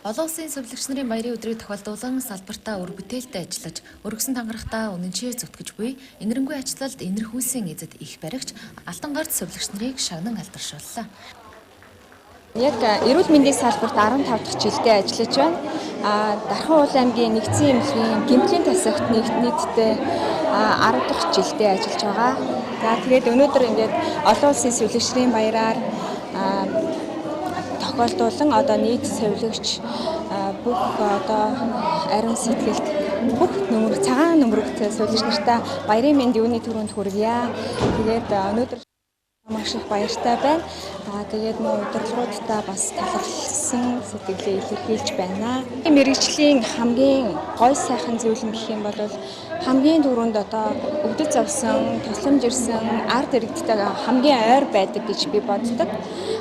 Олон улсын сувилагч нарын баярын өдрийг тохиолдуулан салбартаа үр бүтээлтэй ажиллаж, өргөсөн тангарахтаа үнэнчээр зүтгэж буй ингэрэнгүй ачлалд энэрхүүлсэн эзэд их баригч Алтан гарт сувилагч нарыг шагнан алдаршууллаа. Яг эрүүл мэндийн салбарт 15 дахь жилдээ ажиллаж байна. Дархан уул аймгийн нэгдсэн эмнэлгийн гэмтлийн тасагт нийтдээ 10 дахь жилдээ ажиллаж байгаа. За тэгээд өнөөдөр ингээд олон улсын сувилагч нарын баяраар тохиолдуулан одоо нийт сувилагч бүх одоо ариун сэтгэлд бүх цагаан нөмрөгтэй сувилагч нартай баярын мэнд юуны түрүүнд хүргье. Тэгээд өнөөдөр маш их баяртай байна. Тэгээд мөн удирдлагуудаа бас талархсан сэтгэлээ илэрхийлж байна. Мэргэжлийн хамгийн гой сайхан зүйл нь гэх юм бол хамгийн түрүүнд одоо өвдөж завсан, тусламж ирсэн ард иргэдтэй хамгийн ойр байдаг гэж би боддог.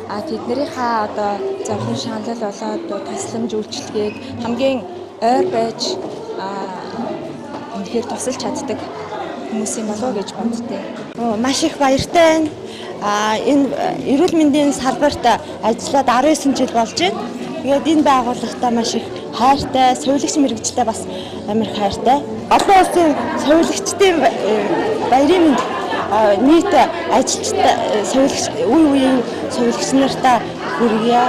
Тэднэрийнхээ одоо зовлон шаналл болоод тусламж үйлчилгээг хамгийн ойр байж үнэхээр тусалж чаддаг хүмүүс юм болов уу гэж боддтой. Маш их баяртай байна. Энэ эрүүл мэндийн салбарт ажиллаад 19 жил болж байна. Тэгээд энэ байгууллагатай маш их хайртай, сувилагч мэргэжтэй бас амар хайртай. Олон улсын сувилагчдын баярын мэнд нийт ажилчтай сувилагч үеийн сувилагч нартай хүргье.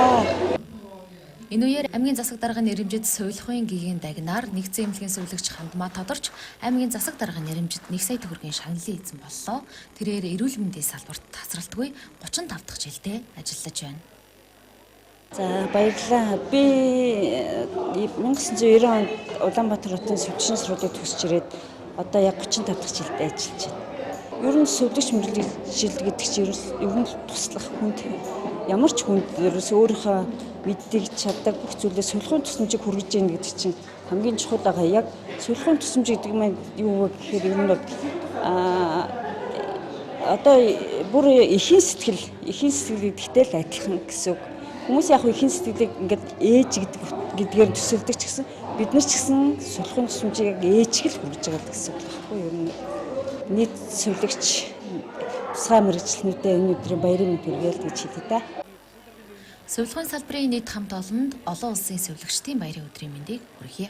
Энэ үеэр аймгийн засаг даргын нэрэмжит сувилахын гэгийн дагнаар нэгдсэн эмнэлгийн сувилагч Хандмаа тодорч аймгийн засаг даргын нэрэмжит 1 сая төгрөгийн шагналын эзэн боллоо. Тэрээр эрүүл мэндийн салбарт тасралтгүй 35 дахь жилдээ ажиллаж байна. За баярлалаа. Би 1990 онд Улаанбаатар хотын сувилагчийн сургуулийг төгсөж ирээд одоо яг 35 дахь жилдээ ажиллаж байна. Ер нь сувилагч мэргэжил гэдэг чинь ер нь туслах хүнд ямар ч хүнд өөрийнхөө мэддэг чаддаг бүх зүйлээ сувилахын тусламжийг хүргэж яах гэдэг чинь хамгийн чухал байгаа. Яг сувилахын тусламж гэдэг нь юу вэ гэхээр ер нь бол одоо бүр эхийн сэтгэл гэдэгтэй л адилхан гэсэн үг. Хүмүүс яг эхийн сэтгэлийг ингээд ээж гэдгээр төсөөлдөг ч гэсэн бид нар ч гэсэн сувилахын тусламжийг яг ээжиг л хүргэж байгаа гэсэн үг байхгүй юу? Ер нь нийт сувилагч тусгай мэргэжлэнүүдэд энэ өдрийн баярын мэнд хүргэе л гэж хэлье та. Сувилахын салбарын нийт хамт олонд олон улсын сувилагчдын баярын өдрийн мэндийг хүргье.